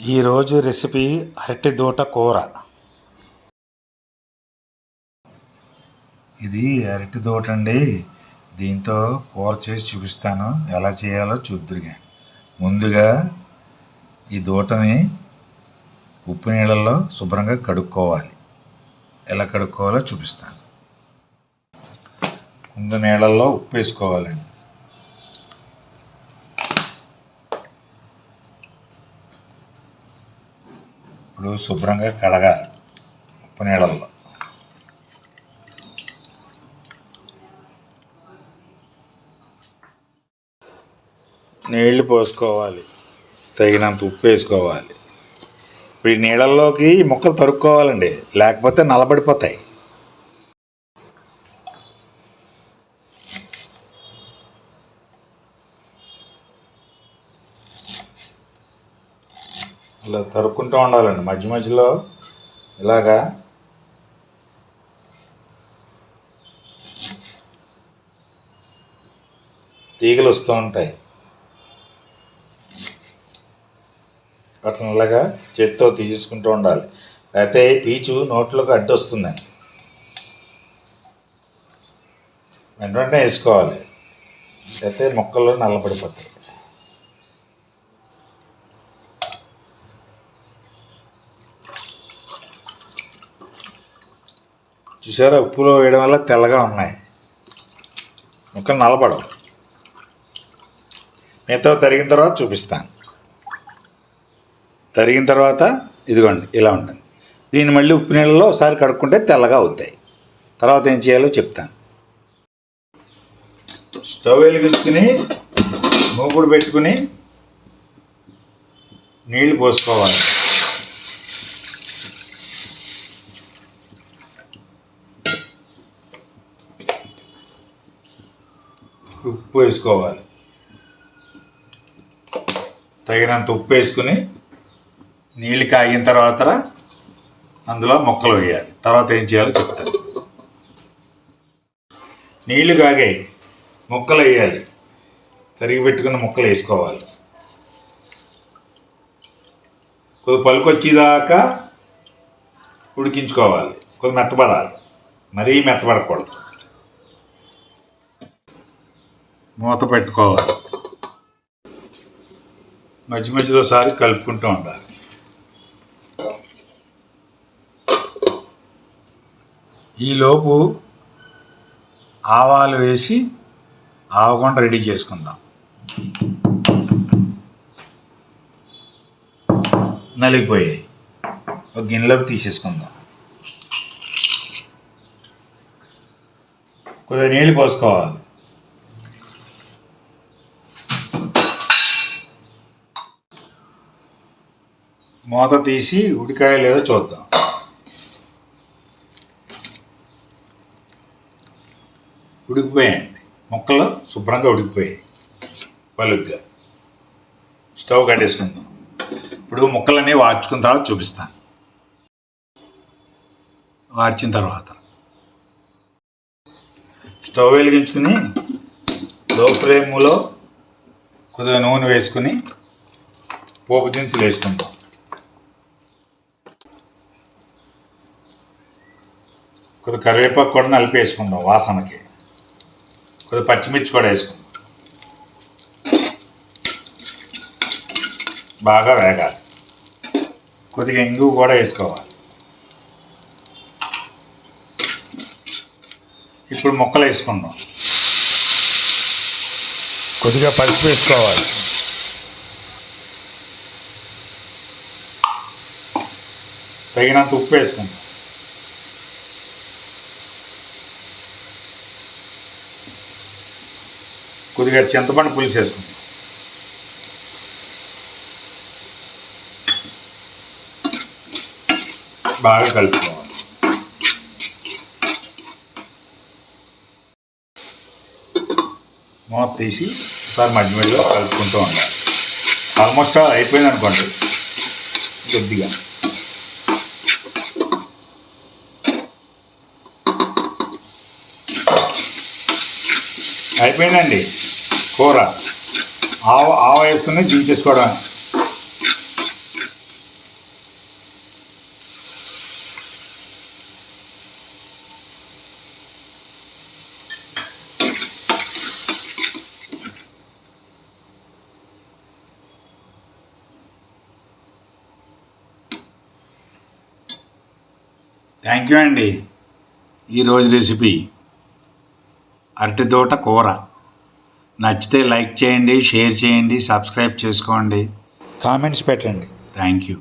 ఈరోజు రెసిపీ అరటి దూట కూర. ఇది అరటి దూట అండి. దీంతో కూర చేసి చూపిస్తాను, ఎలా చేయాలో చూద్దురుగా. ముందుగా ఈ దూటని ఉప్పు నీళ్ళల్లో శుభ్రంగా కడుక్కోవాలి. ఎలా కడుక్కోవాలో చూపిస్తాను. ముందు నీళ్ళల్లో ఉప్పు వేసుకోవాలండి. ఇప్పుడు శుభ్రంగా కడగాలి ఉప్పు నీళ్ళల్లో. నీళ్లు పోసుకోవాలి, తగినంత ఉప్పు వేసుకోవాలి. ఇప్పుడు ఈ నీళ్ళల్లోకి ముక్కలు తరుక్కోవాలండి, లేకపోతే నల్లబడిపోతాయి. ఇలా తరుక్కుంటూ ఉండాలండి మధ్య మధ్యలో. ఇలాగా తీగలు వస్తూ ఉంటాయి, అట్లా ఇలాగా చేత్తో తీసేసుకుంటూ ఉండాలి. అయితే పీచు నోట్లోకి అడ్డు వస్తుందండి, వెంటనే వేసుకోవాలి, అయితే ముక్కలు నల్లబడిపోతాయి. చూసారా, ఉప్పులో వేయడం వల్ల తెల్లగా ఉన్నాయి, ముక్కలు నల్లబడవు. మిగతా తరిగిన తర్వాత చూపిస్తాను. తరిగిన తర్వాత ఇదిగోండి ఇలా ఉంటుంది. దీన్ని మళ్ళీ ఉప్పు నీళ్ళలో ఒకసారి కడుక్కుంటే తెల్లగా అవుతాయి. తర్వాత ఏం చేయాలో చెప్తాను. స్టవ్ వెలిగించుకుని మూకుడు పెట్టుకుని నీళ్ళు పోసుకోవాలి. ఉప్పు వేసుకోవాలి, తగినంత ఉప్పు వేసుకుని నీళ్ళు కాగిన తర్వాత అందులో ముక్కలు వేయాలి. తర్వాత ఏం చేయాలో చెప్తాను. నీళ్లు కాగాయి, ముక్కలు వేయాలి. తరిగి పెట్టుకున్న ముక్కలు వేసుకోవాలి. కొద్ది పలుకొచ్చేదాకా ఉడికించుకోవాలి. కొద్ది మెత్తబడాలి, మరీ మెత్తబడకూడదు. మూత పెట్టుకోవాలి, మధ్య మధ్యలో సారి కలుపుకుంటూ ఉండాలి. ఈలోపు ఆవాలు వేసి ఆవకుండా రెడీ చేసుకుందాం. నలిగిపోయాయి, ఒక గిన్నెలోకి తీసేసుకుందాం. కొద్దిగా నీళ్ళు పోసుకోవాలి. మూత తీసి ఉడికాయ లేదో చూద్దాం. ఉడికిపోయాయండి, ముక్కలు శుభ్రంగా ఉడికిపోయాయి పలుగ్గా. స్టవ్ కట్టేసుకుందాం. ఇప్పుడు ముక్కలన్నీ వార్చుకున్న తర్వాత చూపిస్తాను. వార్చిన తర్వాత స్టవ్ వెలిగించుకుని లో ఫ్లేమ్లో కొద్దిగా నూనె వేసుకుని పోపు దినుసులు వేసుకుంటాం. కొద్దిగా కరివేపాకు కూడా నలిపి వేసుకుందాం వాసనకి. కొద్దిగా పచ్చిమిర్చి కూడా వేసుకుందాం. బాగా వేగాలి. కొద్దిగా ఇంగు కూడా వేసుకోవాలి. ఇప్పుడు ముక్కలు వేసుకుందాం. కొద్దిగా పసుపు వేసుకోవాలి. తగినంత ఉప్పు వేసుకుందాం. కొద్దిగా చింతపండు పులుసు వేసుకుందాం. బాగా కలుపుకోవాలి. మూత తీసి ఒకసారి మధ్య మధ్యలో కలుపుకుంటూ ఉండాలి. ఆల్మోస్ట్ అయిపోయింది అనుకోండి. కొద్దిగా అయిపోయిందండి కూర. ఆవ వేసుకుని దించేసుకోవడం. థ్యాంక్ యూ అండి. ఈరోజు రెసిపీ అరటిదోట కూర. నచ్చితే లైక్ చేయండి, షేర్ చేయండి, సబ్స్క్రైబ్ చేసుకోండి, కామెంట్స్ పెట్టండి. Thank you.